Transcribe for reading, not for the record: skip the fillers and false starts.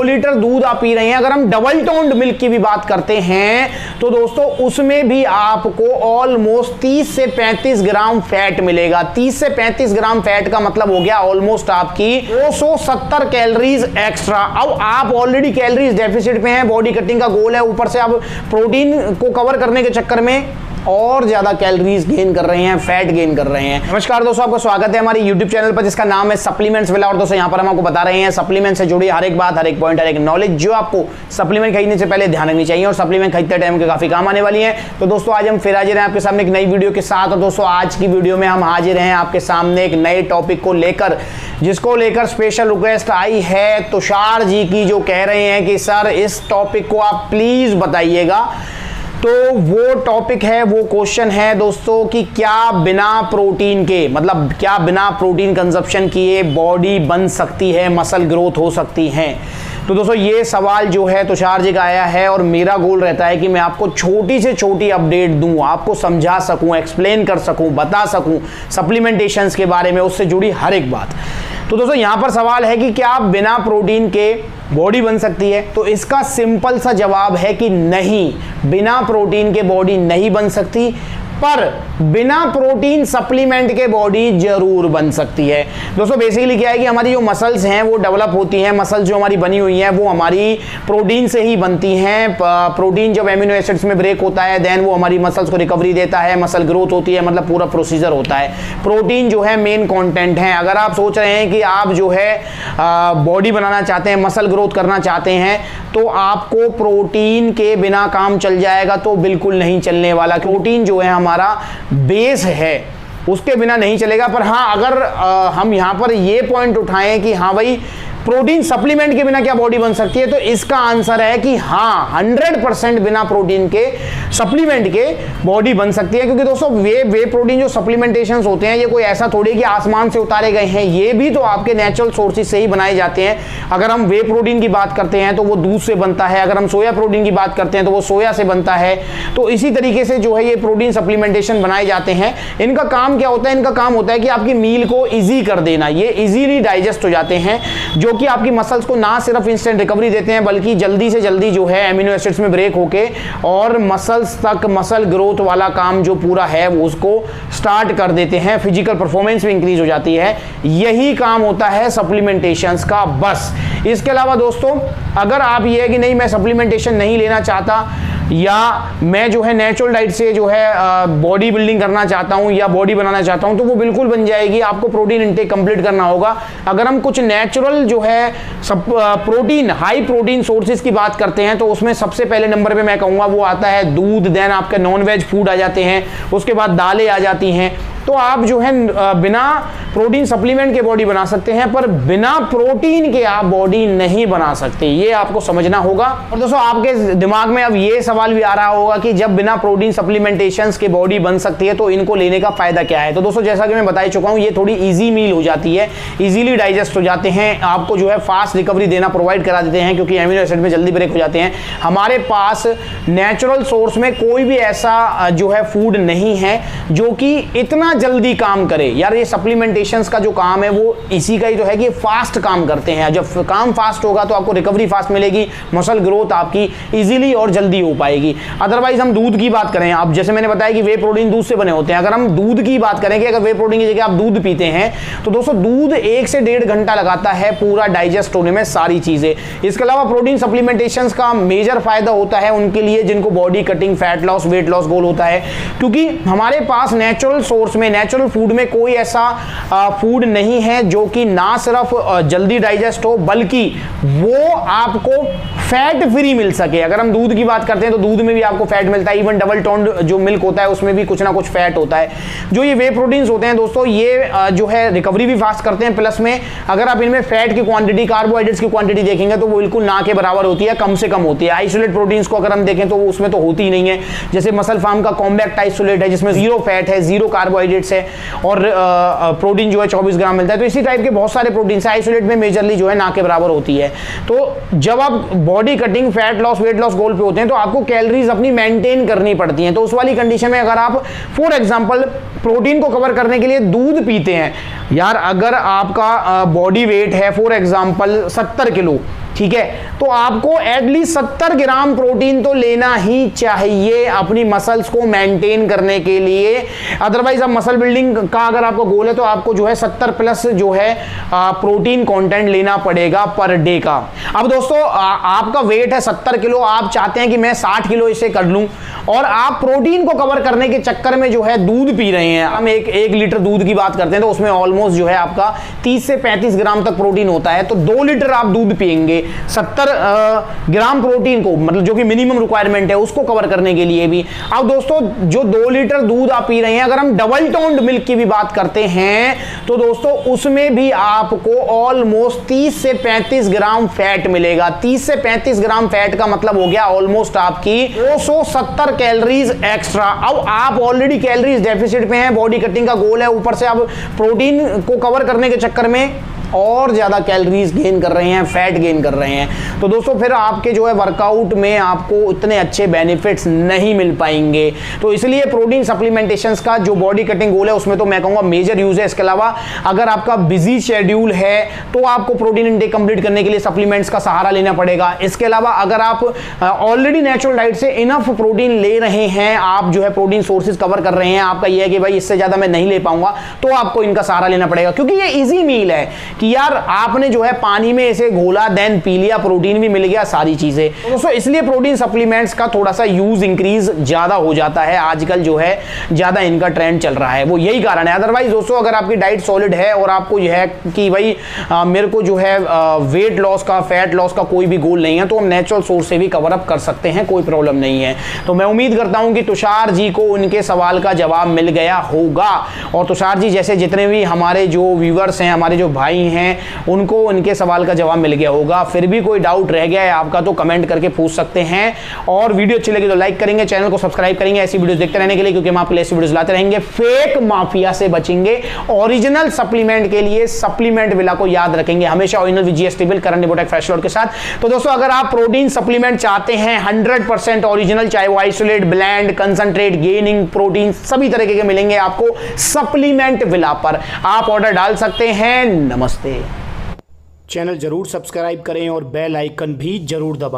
Litre दूध आप P रहे हैं, अगर हम डबल टोन्ड मिल्क की भी बात करते हैं तो दोस्तों उसमें भी आपको ऑलमोस्ट 30 से 35 ग्राम फैट मिलेगा। 30 से 35 ग्राम फैट का मतलब हो गया ऑलमोस्ट आपकी 270 कैलोरीज एक्स्ट्रा। अब आप ऑलरेडी कैलोरीज डेफिसिट में हैं, बॉडी कटिंग का गोल है, ऊपर से आप प्रोटीन को कवर करने के चक्कर में और ज्यादा कैलोरीज गेन कर रहे हैं, फैट गेन कर रहे हैं। नमस्कार दोस्तों, आपका स्वागत है हमारे YouTube चैनल पर जिसका नाम है सप्लीमेंट्स विला। और दोस्तों यहाँ पर हम आपको बता रहे हैं सप्लीमेंट से जुड़ी हर एक बात, हर एक पॉइंट, हर एक नॉलेज जो आपको सप्लीमेंट खरीदने से पहले ध्यान रखनी चाहिए और सप्लीमेंट खरीदते टाइम के काफी काम आने वाली है। तो दोस्तों आज हम फिर हाजिर हैं आपके सामने एक नई वीडियो के साथ। और दोस्तों आज की वीडियो में हम हाजिर हैं आपके सामने एक नए टॉपिक को लेकर, जिसको लेकर स्पेशल रिक्वेस्ट आई है तुषार जी की, जो कह रहे हैं कि सर इस टॉपिक को आप प्लीज बताइएगा। तो वो टॉपिक है, वो क्वेश्चन है दोस्तों कि क्या बिना प्रोटीन के, मतलब क्या बिना प्रोटीन कंजप्शन किए बॉडी बन सकती है, मसल ग्रोथ हो सकती है। तो दोस्तों ये सवाल जो है तुषार जी का आया है और मेरा गोल रहता है कि मैं आपको छोटी से छोटी अपडेट दूं, आपको समझा सकूं, एक्सप्लेन कर सकूं, बता सकूं सप्लीमेंटेशंस के बारे में, उससे जुड़ी हर एक बात। तो दोस्तों यहां पर सवाल है कि क्या बिना प्रोटीन के बॉडी बन सकती है? तो इसका सिंपल सा जवाब है कि नहीं, बिना प्रोटीन के बॉडी नहीं बन सकती, पर बिना प्रोटीन सप्लीमेंट के बॉडी जरूर बन सकती है। दोस्तों बेसिकली क्या है कि हमारी जो मसल्स हैं वो डेवलप होती हैं, मसल्स जो हमारी बनी हुई हैं वो हमारी प्रोटीन से ही बनती हैं। प्रोटीन जब एमिनो एसिड्स में ब्रेक होता है देन वो हमारी मसल्स को रिकवरी देता है, मसल ग्रोथ होती है, मतलब पूरा प्रोसीजर होता है। प्रोटीन जो है मेन कंटेंट है। अगर आप सोच रहे हैं कि आप जो है बॉडी बनाना चाहते हैं, मसल ग्रोथ करना चाहते हैं, तो आपको प्रोटीन के बिना काम चल जाएगा, तो बिल्कुल नहीं चलने वाला। प्रोटीन जो है हमारा बेस है, उसके बिना नहीं चलेगा। पर हाँ, अगर हम यहां पर ये पॉइंट उठाएं कि हाँ भाई प्रोटीन सप्लीमेंट के बिना क्या बॉडी बन सकती है, तो इसका आंसर है कि हाँ 100% बिना प्रोटीन के सप्लीमेंट के बॉडी बन सकती है। क्योंकि दोस्तों वे प्रोटीन जो सप्लीमेंटेशंस होते हैं ये कोई ऐसा थोड़ी कि आसमान से उतारे गए हैं, ये भी तो आपके नेचुरल सोर्सेज से ही बनाए जाते हैं। अगर हम वे प्रोटीन की बात करते हैं तो वो दूध से बनता है, अगर हम सोया प्रोटीन की बात करते हैं तो वो सोया से बनता है। तो इसी तरीके से जो है ये प्रोटीन सप्लीमेंटेशन बनाए जाते हैं। इनका काम क्या होता है? इनका काम होता है कि आपकी मील को ईजी कर देना, ये इजीली डाइजेस्ट हो जाते हैं, जो कि आपकी मसल्स को ना सिर्फ इंस्टेंट रिकवरी देते हैं बल्कि जल्दी से जल्दी जो है एमिनो एसिड्स में ब्रेक होके और मसल्स तक मसल ग्रोथ वाला काम जो पूरा है वो उसको स्टार्ट कर देते हैं। फिजिकल परफॉर्मेंस भी इंक्रीज हो जाती है। यही काम होता है सप्लीमेंटेशंस का, बस। इसके अलावा दोस्तों अगर आप ये है कि नहीं मैं सप्लीमेंटेशन नहीं लेना चाहता, या मैं जो है नेचुरल डाइट से जो है बॉडी बिल्डिंग करना चाहता हूं या बॉडी बनाना चाहता हूं, तो वो बिल्कुल बन जाएगी। आपको प्रोटीन इंटेक कंप्लीट करना होगा। अगर हम कुछ नेचुरल जो है प्रोटीन, हाई प्रोटीन सोर्सेज की बात करते हैं तो उसमें सबसे पहले नंबर पे मैं कहूंगा वो आता है दूध, देन आपके नॉन वेज फूड आ जाते हैं, उसके बाद दालें आ जाती हैं। तो आप जो है बिना प्रोटीन सप्लीमेंट के बॉडी बना सकते हैं, पर बिना प्रोटीन के आप बॉडी नहीं बना सकते, ये आपको समझना होगा। और दोस्तों आपके दिमाग में अब ये सवाल भी आ रहा होगा कि जब बिना प्रोटीन सप्लीमेंटेशंस के बॉडी बन सकती है तो इनको लेने का फायदा क्या है? तो दोस्तों जैसा कि मैं बता चुका हूं, ये थोड़ी इजी मील हो जाती है, इजीली डाइजेस्ट हो जाते हैं, आपको जो है फास्ट रिकवरी देना प्रोवाइड करा देते हैं क्योंकि एमिनो एसिड में जल्दी ब्रेक हो जाते हैं। हमारे पास नेचुरल सोर्स में कोई भी ऐसा जो है फूड नहीं है जो कि इतना जल्दी काम करे। यार ये सप्लीमेंटेशंस का जो काम है वो इसी का ही तो है कि फास्ट काम करते हैं। जब काम फास्ट होगा तो आपको रिकवरी फास्ट मिलेगी, मसल ग्रोथ आपकी इजीली और जल्दी हो पाएगी। अदरवाइज हम दूध की बात करें, आप जैसे मैंने बताया कि वे प्रोटीन दूध से बने होते हैं, अगर हम दूध की बात करें कि अगर वे प्रोटीन की जगह आप दूध पीते हैं तो दोस्तों दूध 1 से 1.5 घंटा लगाता है पूरा डाइजेस्ट होने में सारी चीजें। इसके अलावा प्रोटीन सप्लीमेंटेशंस का मेजर फायदा होता है उनके लिए जिनको body cutting, fat loss, weight loss goal होता है, क्योंकि हमारे पास नेचुरल सोर्स में, नेचुरल फूड में कोई ऐसा फूड नहीं है जो कि ना सिर्फ जल्दी डाइजेस्ट हो बल्कि वो आपको फैट फ्री मिल सके। अगर हम दूध की बात करते हैं तो दूध में भी आपको फैट मिलता है, इवन डबल टोन्ड जो मिल्क होता है उसमें भी कुछ ना कुछ फैट होता है। जो ये वे प्रोटीन्स होते हैं दोस्तों ये जो है रिकवरी भी फास्ट करते हैं, प्लस में अगर आप इनमें फैट की क्वांटिटी, कार्बोहाइड्रेट्स की क्वांटिटी देखेंगे तो वो बिल्कुल ना के बराबर होती है, कम से कम होती है। आइसोलेट प्रोटीन्स को अगर हम देखें तो उसमें तो होती ही नहीं है। जैसे मसल फार्म का कॉम्बैक्ट आइसोलेट है जिसमें 0 फैट है, 0 कार्बोहाइड्रेट्स है और प्रोटीन जो है 24 ग्राम मिलता है। तो इसी टाइप के बहुत सारे प्रोटीन है, आइसोलेट में मेजरली जो है ना के बराबर होती है। तो जब आप body cutting, fat loss, weight loss goal पे होते हैं तो आपको कैलोरीज अपनी मेंटेन करनी पड़ती हैं। तो उस वाली कंडीशन में अगर आप फॉर एग्जांपल प्रोटीन को कवर करने के लिए दूध पीते हैं, यार अगर आपका बॉडी वेट है फॉर एग्जांपल 70 किलो, ठीक है, तो आपको एटलीस्ट 70 ग्राम प्रोटीन तो लेना ही चाहिए अपनी मसल्स को मेंटेन करने के लिए। अदरवाइज आप मसल बिल्डिंग का अगर आपका गोल है तो आपको जो है 70 प्लस जो है प्रोटीन कंटेंट लेना पड़ेगा पर डे का। अब दोस्तों आपका वेट है 70 किलो, आप चाहते हैं कि मैं 60 किलो इसे कर लूं, और आप प्रोटीन को कवर करने के चक्कर में जो है दूध पी रहे हैं। हम एक लीटर दूध की बात करते हैं तो उसमें ऑलमोस्ट जो है आपका 30 से 35 ग्राम तक प्रोटीन होता है, तो 2 लीटर आप दूध पिएंगे 70 ग्राम प्रोटीन को, मतलब जो कि मिनिमम रिक्वायरमेंट है उसको कवर करने के लिए भी। अब दोस्तों जो 2 लीटर दूध आप पी रहे हैं, अगर हम डबल टोन्ड मिल्क की भी बात करते हैं तो दोस्तों उसमें भी आपको ऑलमोस्ट 30 से 35 ग्राम फैट मिलेगा। 30 से 35 ग्राम फैट का मतलब हो गया ऑलमोस्ट आपकी 270 कैलोरीज एक्स्ट्रा। अब आप ऑलरेडी कैलोरीज डेफिसिट पे हैं, बॉडी कटिंग का गोल है, ऊपर से आप प्रोटीन को कवर करने के चक्कर में और ज्यादा कैलोरीज गेन कर रहे हैं, फैट गेन कर रहे हैं, तो दोस्तों फिर आपके जो है वर्कआउट में आपको उतने अच्छे बेनिफिट्स नहीं मिल पाएंगे। तो इसलिए प्रोटीन सप्लीमेंटेशंस का जो बॉडी कटिंग गोल है उसमें तो मैं कहूंगा मेजर यूज है। इसके अलावा अगर आपका बिजी शेड्यूल है तो आपको प्रोटीन इंटेक कंप्लीट करने के लिए सप्लीमेंट्स का सहारा लेना पड़ेगा। इसके अलावा अगर आप ऑलरेडी नेचुरल डाइट से इनफ प्रोटीन ले रहे हैं, आप जो है प्रोटीन सोर्सेज कवर कर रहे हैं, आपका यह है कि भाई इससे ज्यादा मैं नहीं ले पाऊंगा, तो आपको इनका सहारा लेना पड़ेगा, क्योंकि ये इजी मील है कि यार आपने जो है पानी में इसे घोला, देन पी लिया, प्रोटीन भी मिल गया, सारी चीजें। दोस्तों इसलिए प्रोटीन सप्लीमेंट्स का थोड़ा सा यूज इंक्रीज ज्यादा हो जाता है, आजकल जो है ज्यादा इनका ट्रेंड चल रहा है, वो यही कारण है। अदरवाइज दोस्तों अगर आपकी डाइट सॉलिड है और आपको यह है कि भाई मेरे को जो है वेट लॉस का, फैट लॉस का कोई भी गोल नहीं है, तो हम नेचुरल सोर्स से भी कवर अप कर सकते हैं, कोई प्रॉब्लम नहीं है। तो मैं उम्मीद करता हूं कि तुषार जी को उनके सवाल का जवाब मिल गया होगा, और तुषार जी जैसे जितने भी हमारे जो व्यूअर्स हैं, हमारे जो भाई हैं, उनको उनके सवाल का जवाब मिल गया होगा। फिर भी कोई डाउट रह गया है आपका तो कमेंट करके पूछ सकते हैं, और वीडियो अच्छी लगी तो लाइक करेंगे, चैनल को सब्सक्राइब करेंगे ऐसी वीडियोस देखते रहने के लिए, क्योंकि हम आपके लिए ऐसी वीडियोस लाते रहेंगे। फेक माफिया से बचेंगे, ओरिजिनल सप्लीमेंट के लिए सप्लीमेंट विला को याद रखेंगे हमेशा, ओरिजिनल विजीएस टेबल करंट निबोटेक फ्रेश लॉट के साथ। तो दोस्तों अगर आप प्रोटीन सप्लीमेंट चाहते हैं 100% ओरिजिनल, चाहे वो isolate, blend, concentrate, gaining protein सभी तरीके के मिलेंगे आपको सप्लीमेंट विला पर, आप ऑर्डर डाल सकते हैं। नमस्ते। चैनल जरूर सब्सक्राइब करें और बेल आइकन भी जरूर दबाएं।